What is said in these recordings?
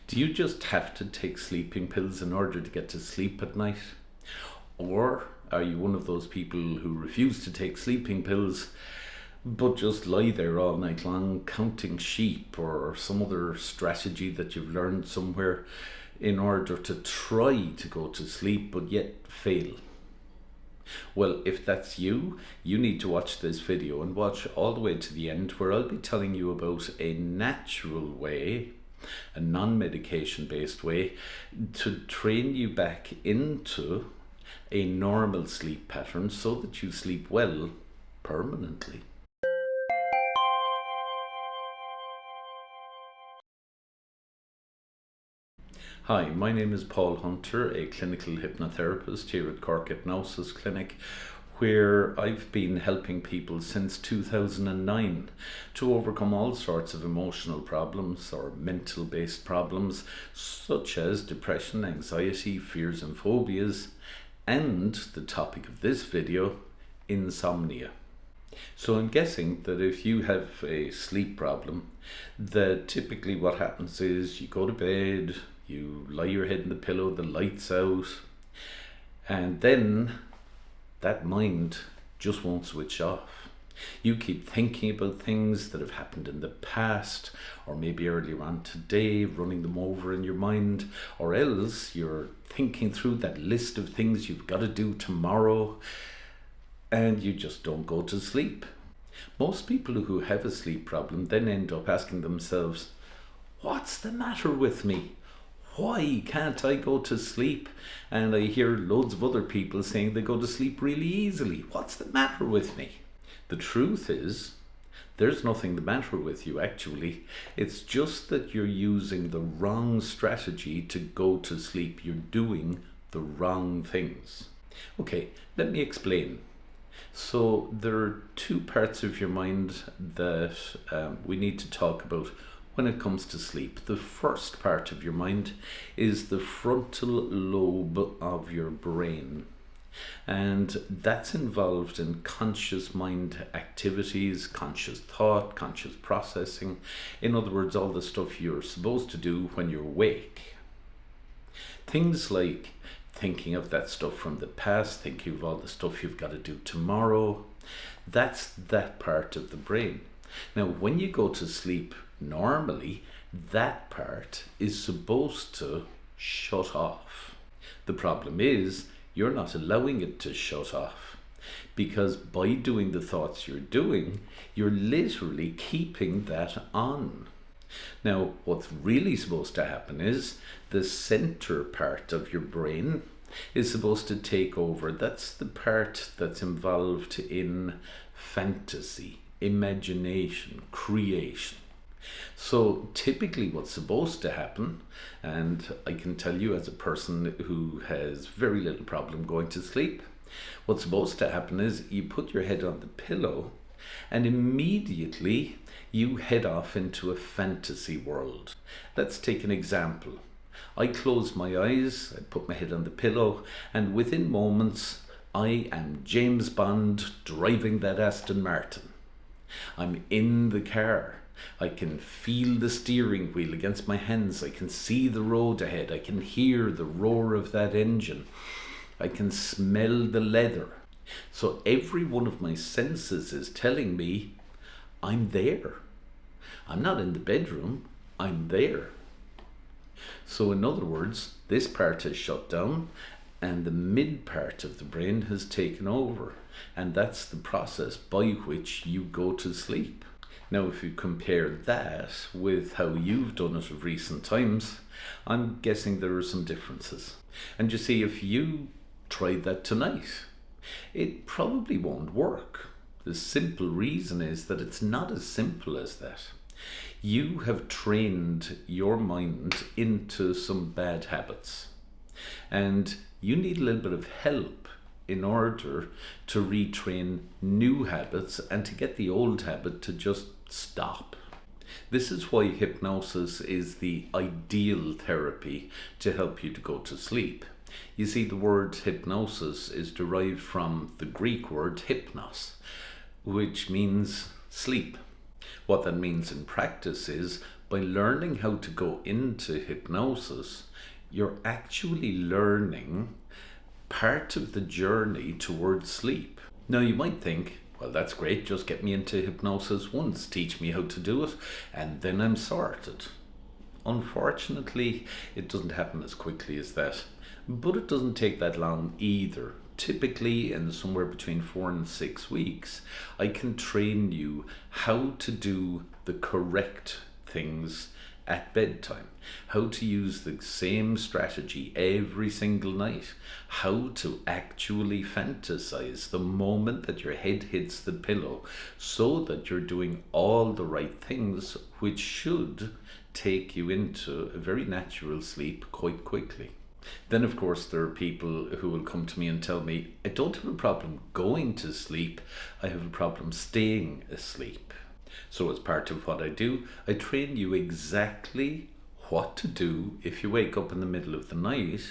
Do you just have to take sleeping pills in order to get to sleep at night? Or are you one of those people who refuse to take sleeping pills but just lie there all night long counting sheep or some other strategy that you've learned somewhere in order to try to go to sleep but yet fail? Well, if that's you, you need to watch this video and watch all the way to the end, where I'll be telling you about a natural way, a non-medication based way to train you back into a normal sleep pattern so that you sleep well permanently. Hi, my name is Paul Hunter, a clinical hypnotherapist here at Cork Hypnosis Clinic, where I've been helping people since 2009 to overcome all sorts of emotional problems or mental based problems such as depression, anxiety, fears and phobias, and the topic of this video, insomnia. So I'm guessing that if you have a sleep problem, that typically what happens is you go to bed, you lie your head in the pillow, the lights out, and then that mind just won't switch off. You keep thinking about things that have happened in the past, or maybe earlier on today, running them over in your mind, or else you're thinking through that list of things you've got to do tomorrow, and you just don't go to sleep. Most people who have a sleep problem then end up asking themselves, what's the matter with me? Why can't I go to sleep? And I hear loads of other people saying they go to sleep really easily. What's the matter with me? The truth is, there's nothing the matter with you actually. It's just that you're using the wrong strategy to go to sleep. You're doing the wrong things. Okay, let me explain. So there are two parts of your mind that we need to talk about when it comes to sleep. The first part of your mind is the frontal lobe of your brain, and that's involved in conscious mind activities, conscious thought, conscious processing. In other words, all the stuff you're supposed to do when you're awake. Things like thinking of that stuff from the past, thinking of all the stuff you've got to do tomorrow. That's that part of the brain. Now, when you go to sleep, normally that part is supposed to shut off. The problem is you're not allowing it to shut off, because by doing the thoughts you're doing, you're literally keeping that on. Now, what's really supposed to happen is the center part of your brain is supposed to take over. That's the part that's involved in fantasy, imagination, creation. So typically what's supposed to happen, and I can tell you as a person who has very little problem going to sleep, what's supposed to happen is you put your head on the pillow and immediately you head off into a fantasy world. Let's take an example. I close my eyes, I put my head on the pillow, and within moments I am James Bond driving that Aston Martin. I'm in the car. I can feel the steering wheel against my hands. I can see the road ahead. I can hear the roar of that engine. I can smell the leather. So every one of my senses is telling me I'm there. I'm not in the bedroom. I'm there. So in other words, this part has shut down and the mid part of the brain has taken over. And that's the process by which you go to sleep. Now, if you compare that with how you've done it of recent times, I'm guessing there are some differences. And you see, if you tried that tonight, it probably won't work. The simple reason is that it's not as simple as that. You have trained your mind into some bad habits, and you need a little bit of help in order to retrain new habits and to get the old habit to just stop. This is why hypnosis is the ideal therapy to help you to go to sleep. You see, the word hypnosis is derived from the Greek word hypnos, which means sleep. What that means in practice is By learning how to go into hypnosis, you're actually learning part of the journey towards sleep. Now, you might think, well, that's great, just get me into hypnosis once, teach me how to do it, and then I'm sorted. Unfortunately, it doesn't happen as quickly as that, but it doesn't take that long either. Typically, in somewhere between 4 and 6 weeks, I can train you how to do the correct things at bedtime, how to use the same strategy every single night, how to actually fantasize the moment that your head hits the pillow so that you're doing all the right things, which should take you into a very natural sleep quite quickly. Then, of course, there are people who will come to me and tell me, I don't have a problem going to sleep, I have a problem staying asleep. So as part of what I do, I train you exactly what to do if you wake up in the middle of the night,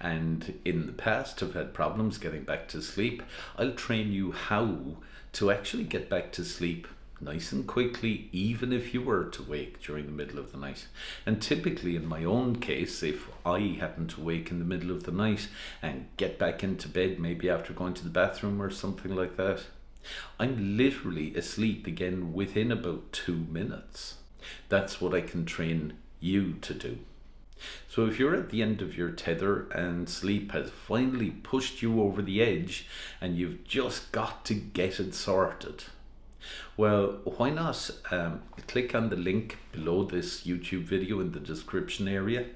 and in the past have had problems getting back to sleep. I'll train you how to actually get back to sleep nice and quickly, even if you were to wake during the middle of the night. And typically in my own case, if I happen to wake in the middle of the night and get back into bed, maybe after going to the bathroom or something like that, I'm literally asleep again within about 2 minutes. That's what I can train you to do. So if you're at the end of your tether and sleep has finally pushed you over the edge and you've just got to get it sorted, well, why not click on the link below this YouTube video in the description area.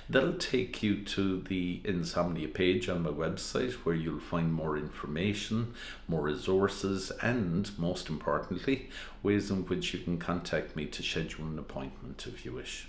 That'll take you to the Insomnia page on my website, where you'll find more information, more resources, and most importantly, ways in which you can contact me to schedule an appointment if you wish.